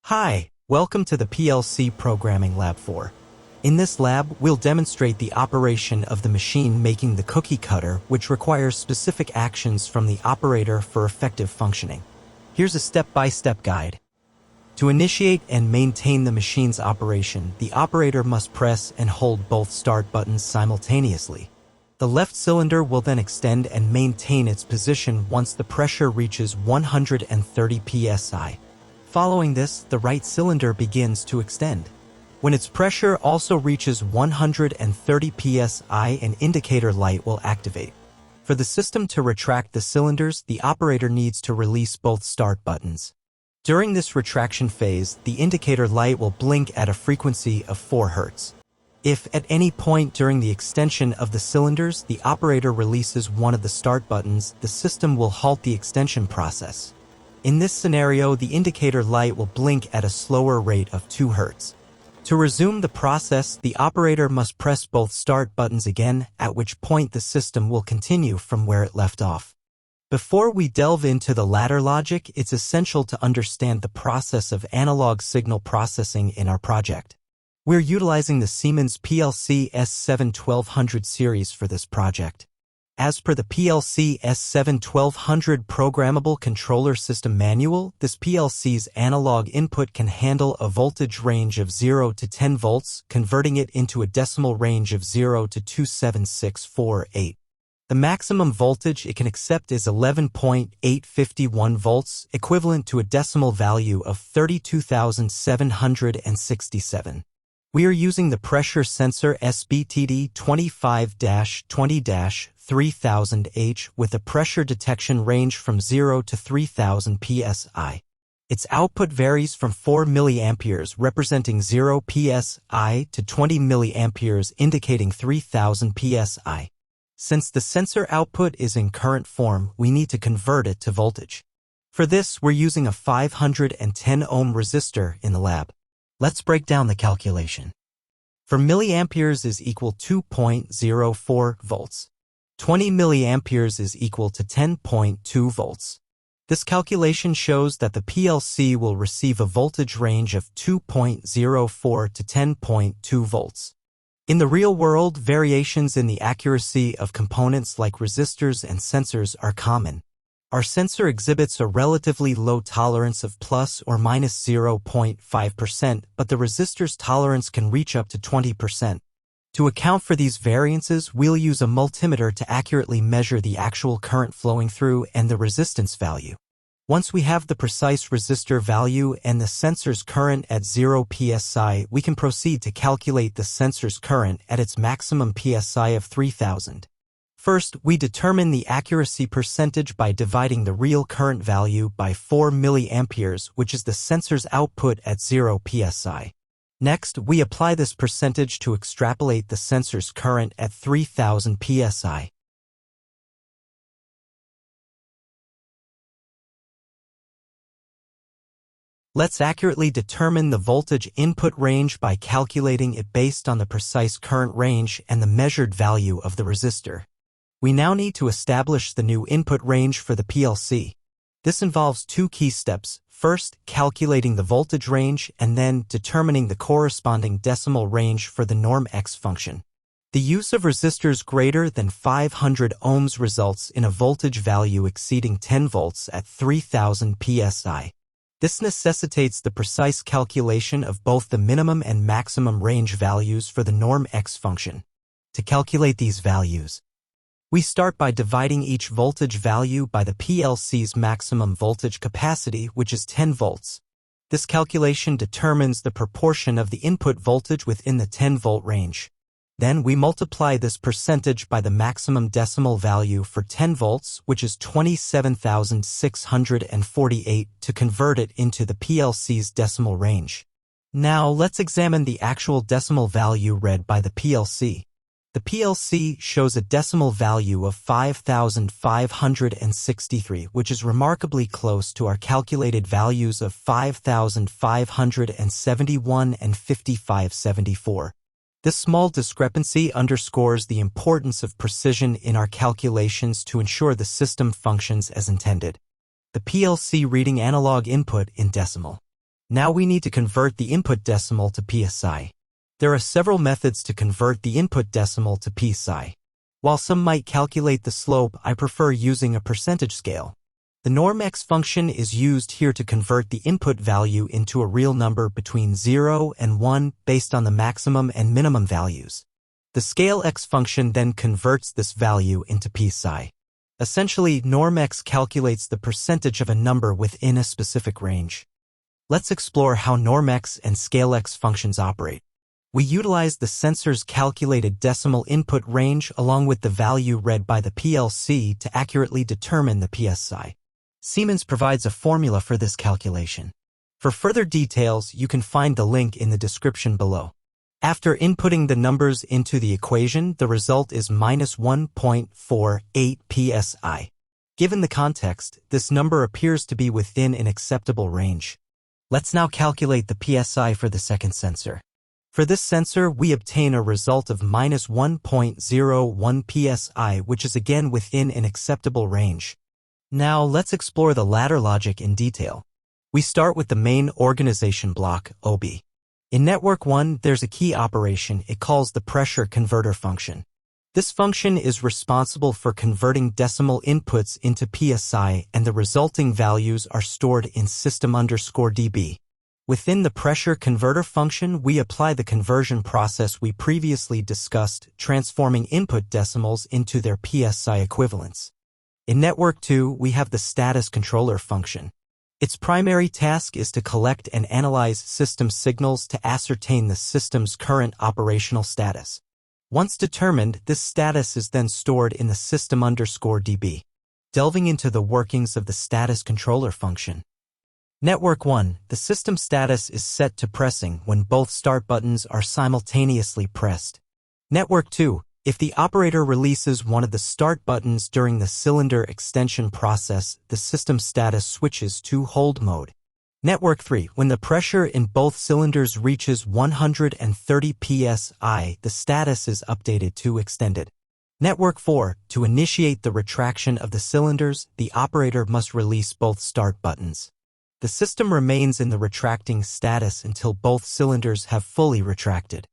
Hi, welcome to the PLC Programming Lab 4. In this lab, we'll demonstrate the operation of the machine making the cookie cutter, which requires specific actions from the operator for effective functioning. Here's a step-by-step guide. To initiate and maintain the machine's operation, the operator must press and hold both start buttons simultaneously. The left cylinder will then extend and maintain its position once the pressure reaches 130 psi. Following this, the right cylinder begins to extend. When its pressure also reaches 130 psi, an indicator light will activate. For the system to retract the cylinders, the operator needs to release both start buttons. During this retraction phase, the indicator light will blink at a frequency of 4 Hz. If at any point during the extension of the cylinders, the operator releases one of the start buttons, the system will halt the extension process. In this scenario, the indicator light will blink at a slower rate of 2 Hz. To resume the process, the operator must press both start buttons again, at which point the system will continue from where it left off. Before we delve into the ladder logic, it's essential to understand the process of analog signal processing in our project. We're utilizing the Siemens PLC S7-1200 series for this project. As per the PLC S7-1200 Programmable Controller System Manual, this PLC's analog input can handle a voltage range of 0 to 10 volts, converting it into a decimal range of 0 to 27648. The maximum voltage it can accept is 11.851 volts, equivalent to a decimal value of 32,767. We are using the pressure sensor SBTD 25-20-3000H with a pressure detection range from 0 to 3000 psi. Its output varies from 4 mA representing 0 psi to 20 mA indicating 3000 psi. Since the sensor output is in current form, we need to convert it to voltage. For this, we're using a 510 ohm resistor in the lab. Let's break down the calculation. For milliamperes is equal to 2.04 volts. 20 milliamperes is equal to 10.2 volts. This calculation shows that the PLC will receive a voltage range of 2.04 to 10.2 volts. In the real world, variations in the accuracy of components like resistors and sensors are common. Our sensor exhibits a relatively low tolerance of plus or minus 0.5%, but the resistor's tolerance can reach up to 20%. To account for these variances, we'll use a multimeter to accurately measure the actual current flowing through and the resistance value. Once we have the precise resistor value and the sensor's current at 0 psi, we can proceed to calculate the sensor's current at its maximum psi of 3000. First, we determine the accuracy percentage by dividing the real current value by 4 milliamperes, which is the sensor's output at 0 psi. Next, we apply this percentage to extrapolate the sensor's current at 3000 psi. Let's accurately determine the voltage input range by calculating it based on the precise current range and the measured value of the resistor. We now need to establish the new input range for the PLC. This involves 2 key steps. First, calculating the voltage range, and then determining the corresponding decimal range for the norm X function. The use of resistors greater than 500 ohms results in a voltage value exceeding 10 volts at 3000 psi. This necessitates the precise calculation of both the minimum and maximum range values for the norm X function. To calculate these values, we start by dividing each voltage value by the PLC's maximum voltage capacity, which is 10 volts. This calculation determines the proportion of the input voltage within the 10-volt range. Then we multiply this percentage by the maximum decimal value for 10 volts, which is 27,648, to convert it into the PLC's decimal range. Now let's examine the actual decimal value read by the PLC. The PLC shows a decimal value of 5,563, which is remarkably close to our calculated values of 5,571 and 5574. This small discrepancy underscores the importance of precision in our calculations to ensure the system functions as intended. The PLC reading analog input in decimal. Now we need to convert the input decimal to PSI. There are several methods to convert the input decimal to PSI. While some might calculate the slope, I prefer using a percentage scale. The normx function is used here to convert the input value into a real number between 0 and 1 based on the maximum and minimum values. The scale x function then converts this value into PSI. Essentially, normx calculates the percentage of a number within a specific range. Let's explore how normx and scalex functions operate. We utilize the sensor's calculated decimal input range along with the value read by the PLC to accurately determine the PSI. Siemens provides a formula for this calculation. For further details, you can find the link in the description below. After inputting the numbers into the equation, the result is -1.48 psi. Given the context, this number appears to be within an acceptable range. Let's now calculate the PSI for the second sensor. For this sensor, we obtain a result of -1.01 psi, which is again within an acceptable range. Now, let's explore the ladder logic in detail. We start with the main organization block, OB. In network 1, there's a key operation it calls the pressure converter function. This function is responsible for converting decimal inputs into PSI, and the resulting values are stored in system_db. Within the pressure converter function, we apply the conversion process we previously discussed, transforming input decimals into their PSI equivalents. In network 2, we have the status controller function. Its primary task is to collect and analyze system signals to ascertain the system's current operational status. Once determined, this status is then stored in the system_db. Delving into the workings of the status controller function. Network 1, the system status is set to pressing when both start buttons are simultaneously pressed. Network 2, if the operator releases one of the start buttons during the cylinder extension process, the system status switches to hold mode. Network 3, when the pressure in both cylinders reaches 130 psi, the status is updated to extended. Network 4, to initiate the retraction of the cylinders, the operator must release both start buttons. The system remains in the retracting status until both cylinders have fully retracted.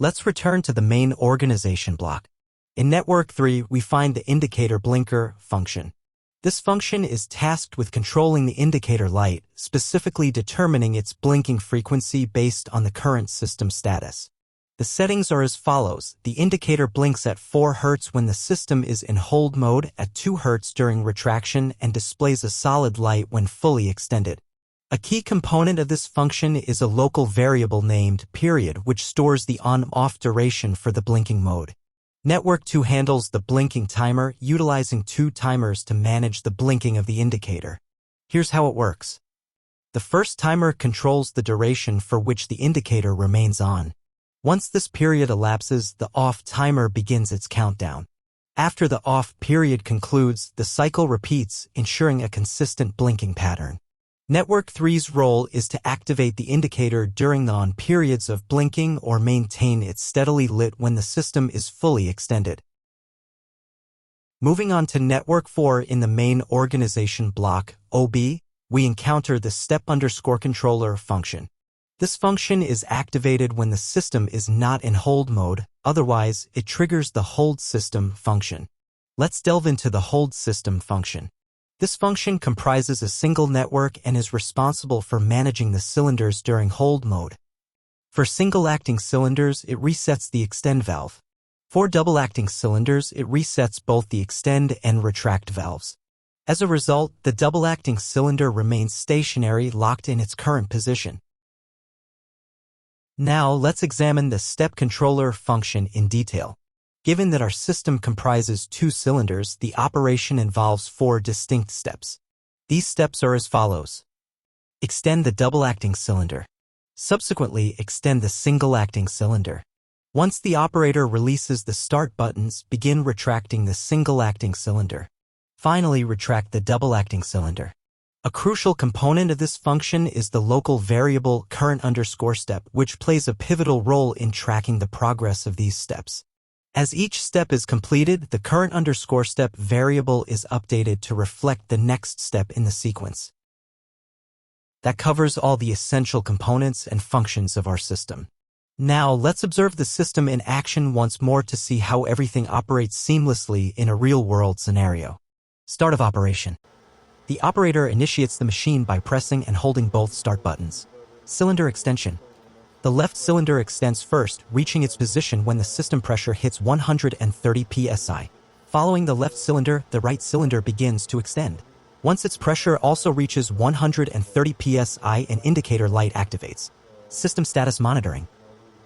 Let's return to the main organization block. In network 3, we find the indicator blinker function. This function is tasked with controlling the indicator light, specifically determining its blinking frequency based on the current system status. The settings are as follows. The indicator blinks at 4 Hz when the system is in hold mode, at 2 Hz during retraction, and displays a solid light when fully extended. A key component of this function is a local variable named period, which stores the on-off duration for the blinking mode. Network 2 handles the blinking timer, utilizing 2 timers to manage the blinking of the indicator. Here's how it works. The first timer controls the duration for which the indicator remains on. Once this period elapses, the off timer begins its countdown. After the off period concludes, the cycle repeats, ensuring a consistent blinking pattern. Network 3's role is to activate the indicator during the on periods of blinking or maintain it steadily lit when the system is fully extended. Moving on to Network 4 in the main organization block, OB, we encounter the step_controller function. This function is activated when the system is not in hold mode, otherwise it triggers the hold system function. Let's delve into the hold system function. This function comprises a single network and is responsible for managing the cylinders during hold mode. For single-acting cylinders, it resets the extend valve. For double-acting cylinders, it resets both the extend and retract valves. As a result, the double-acting cylinder remains stationary, locked in its current position. Now, let's examine the step controller function in detail. Given that our system comprises 2 cylinders, the operation involves 4 distinct steps. These steps are as follows. Extend the double-acting cylinder. Subsequently, extend the single-acting cylinder. Once the operator releases the start buttons, begin retracting the single-acting cylinder. Finally, retract the double-acting cylinder. A crucial component of this function is the local variable current_step, which plays a pivotal role in tracking the progress of these steps. As each step is completed, the current_step variable is updated to reflect the next step in the sequence. that covers all the essential components and functions of our system. Now, let's observe the system in action once more to see how everything operates seamlessly in a real-world scenario. Start of operation. The operator initiates the machine by pressing and holding both start buttons. Cylinder extension. The left cylinder extends first, reaching its position when the system pressure hits 130 psi. Following the left cylinder, the right cylinder begins to extend. Once its pressure also reaches 130 psi, an indicator light activates. System status monitoring.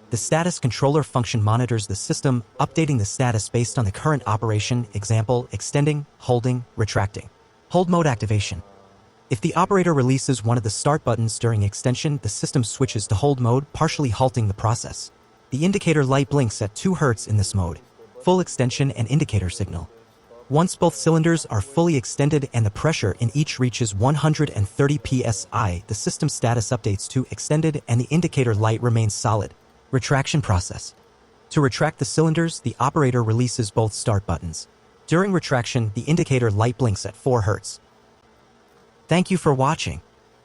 The status controller function monitors the system, updating the status based on the current operation, example, extending, holding, retracting. Hold mode activation. If the operator releases one of the start buttons during extension, the system switches to hold mode, partially halting the process. The indicator light blinks at 2 Hz in this mode. Full extension and indicator signal. Once both cylinders are fully extended and the pressure in each reaches 130 psi, the system status updates to extended and the indicator light remains solid. Retraction process. To retract the cylinders, the operator releases both start buttons. During retraction, the indicator light blinks at 4 Hz. Thank you for watching.